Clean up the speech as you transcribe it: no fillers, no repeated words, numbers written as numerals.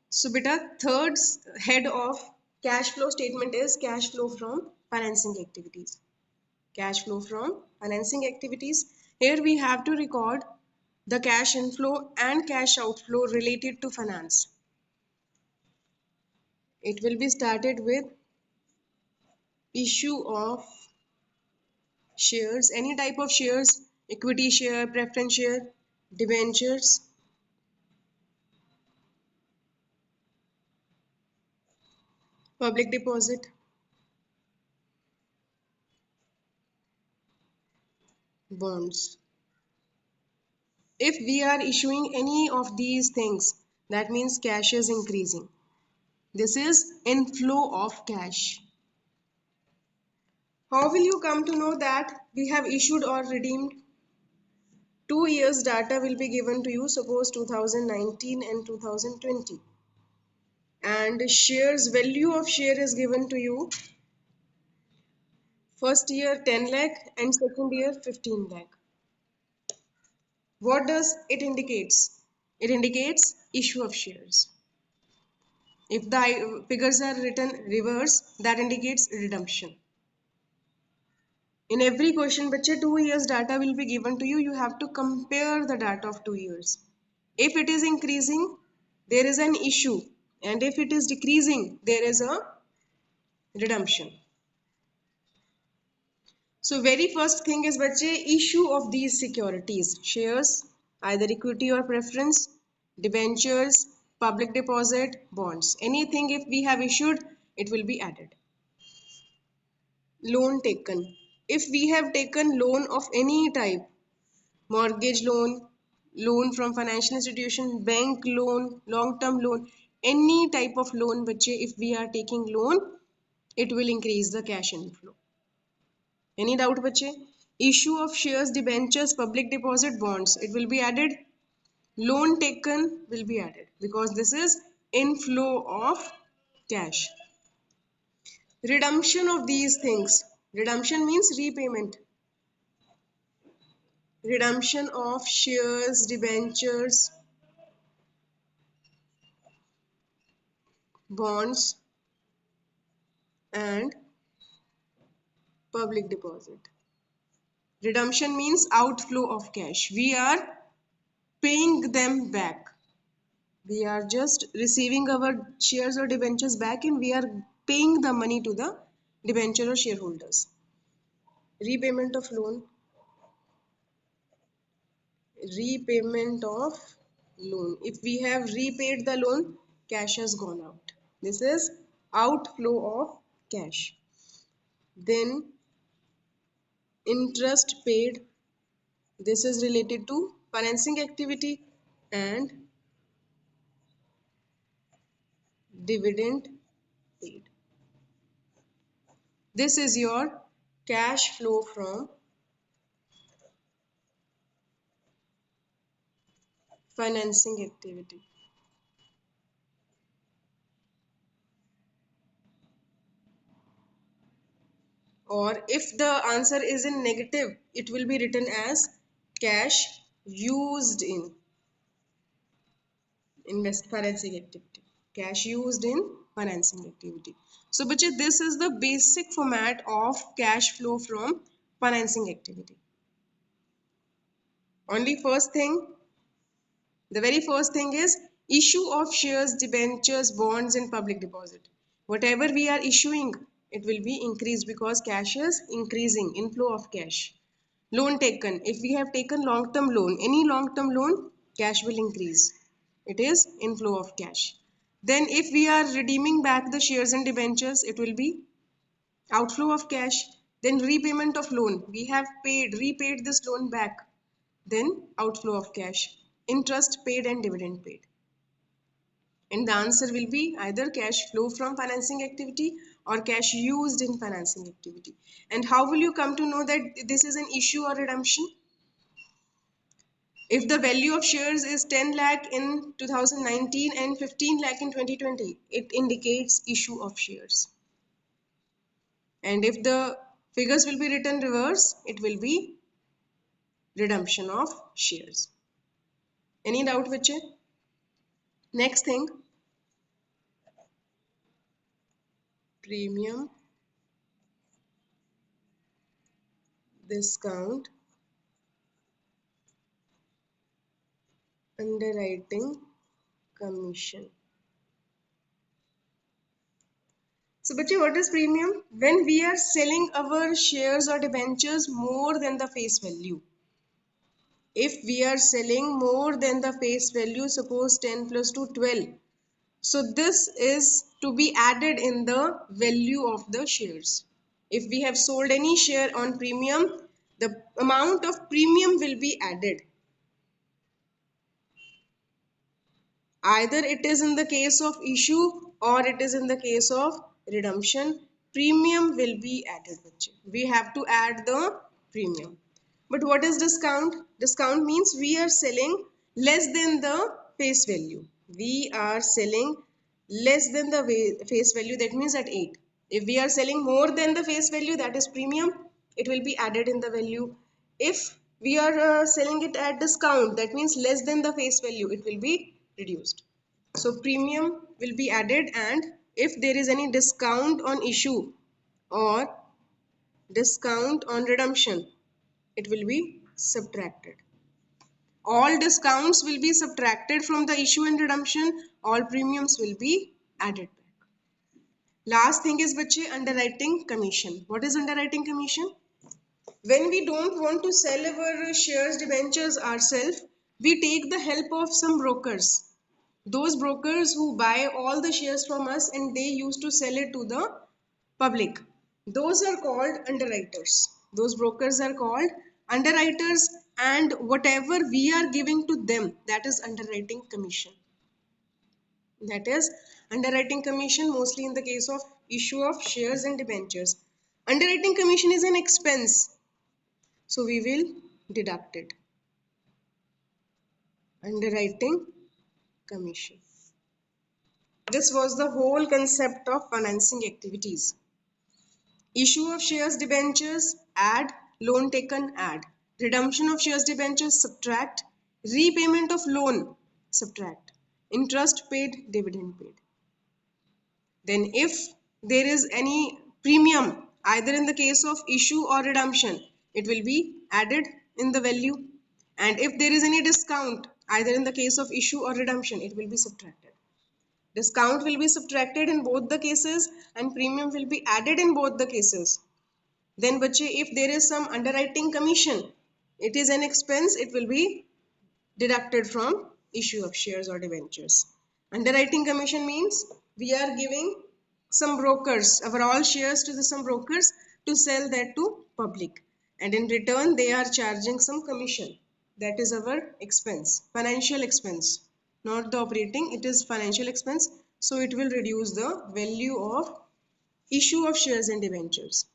So beta, third head of cash flow statement is cash flow from financing activities. Cash flow from financing activities. Here we have to record the cash inflow and cash outflow related to finance. It will be started with issue of shares, any type of shares, equity share, preference share, debentures, public deposit, bonds. If we are issuing any of these things, that means cash is increasing. This is inflow of cash. How will you come to know that we have issued or redeemed? 2 years data will be given to you, suppose 2019 and 2020. And shares, value of share is given to you. First year 10 lakh and second year 15 lakh. What does it indicates? It indicates issue of shares. If the figures are written reverse, that indicates redemption. In every question, बच्चे 2 years data will be given to you. You have to compare the data of 2 years. If it is increasing, there is an issue, and if it is decreasing, there is a redemption. So very first thing is बच्चे issue of these securities, shares, either equity or preference, debentures, public deposit, bonds. Anything if we have issued, it will be added. Loan taken. If we have taken loan of any type, mortgage loan, loan from financial institution, bank loan, long-term loan, any type of loan, बच्चे, if we are taking loan, it will increase the cash inflow. Any doubt, बच्चे? Issue of shares, debentures, public deposit, bonds, it will be added. Loan taken will be added because this is inflow of cash. Redemption of these things. Redemption means repayment. Redemption of shares, debentures, bonds, and public deposit. Redemption means outflow of cash. We are paying them back. We are just receiving our shares or debentures back and we are paying the money to the debenture or shareholders. Repayment of loan. Repayment of loan. If we have repaid the loan, cash has gone out. This is outflow of cash. Then interest paid. This is related to financing activity, and dividend paid. This is your cash flow from financing activity. Or if the answer is in negative, it will be written as cash used in financing activity. Cash used in financing activity. So, bache, this is the basic format of cash flow from financing activity. Only first thing, the very first thing is issue of shares, debentures, bonds, and public deposit. Whatever we are issuing, it will be increased because cash is increasing, inflow of cash. Loan taken. If we have taken long-term loan, any long-term loan, cash will increase. It is inflow of cash. Then if we are redeeming back the shares and debentures, it will be outflow of cash. Then repayment of loan. We have repaid this loan back. Then outflow of cash. Interest paid and dividend paid. And the answer will be either cash flow from financing activity or cash used in financing activity. And how will you come to know that this is an issue or redemption? If the value of shares is 10 lakh in 2019 and 15 lakh in 2020, it indicates issue of shares. And if the figures will be written reverse, it will be redemption of shares. Any doubt, Vichit? Next thing, premium, discount, underwriting commission. So, बच्चे, what is premium? When we are selling our shares or debentures more than the face value. If we are selling more than the face value, suppose 10 plus 2, 12. So this is to be added in the value of the shares. If we have sold any share on premium, the amount of premium will be added. Either it is in the case of issue or it is in the case of redemption, premium will be added. We have to add the premium. But what is discount? Discount means we are selling less than the face value. We are selling less than the face value, that means at 8. If we are selling more than the face value, that is premium, it will be added in the value. If we are selling it at discount, that means less than the face value, it will be reduced. So premium will be added, and if there is any discount on issue or discount on redemption, it will be subtracted. All discounts will be subtracted from the issue and redemption. All premiums will be added back. Last thing is बच्चे underwriting commission. What is underwriting commission? When we don't want to sell our shares, debentures ourselves, we take the help of some brokers. Those brokers who buy all the shares from us and they used to sell it to the public. Those are called underwriters. Those brokers are called underwriters, and whatever we are giving to them, that is underwriting commission. That is underwriting commission, mostly in the case of issue of shares and debentures. Underwriting commission is an expense, so we will deduct it. Underwriting commission. This was the whole concept of financing activities. Issue of shares, debentures, add. Loan taken, add. Redemption of shares, debentures, subtract. Repayment of loan, subtract. Interest paid, dividend paid. Then if there is any premium, either in the case of issue or redemption, it will be added in the value. And if there is any discount, either in the case of issue or redemption, it will be subtracted. Discount will be subtracted in both the cases and premium will be added in both the cases. Then बच्चे, if there is some underwriting commission, it is an expense, it will be deducted from issue of shares or debentures. Underwriting commission means we are giving some brokers our all shares to some brokers to sell that to public, and in return they are charging some commission. That is our expense, financial expense, not the operating, it is financial expense. So it will reduce the value of issue of shares and debentures.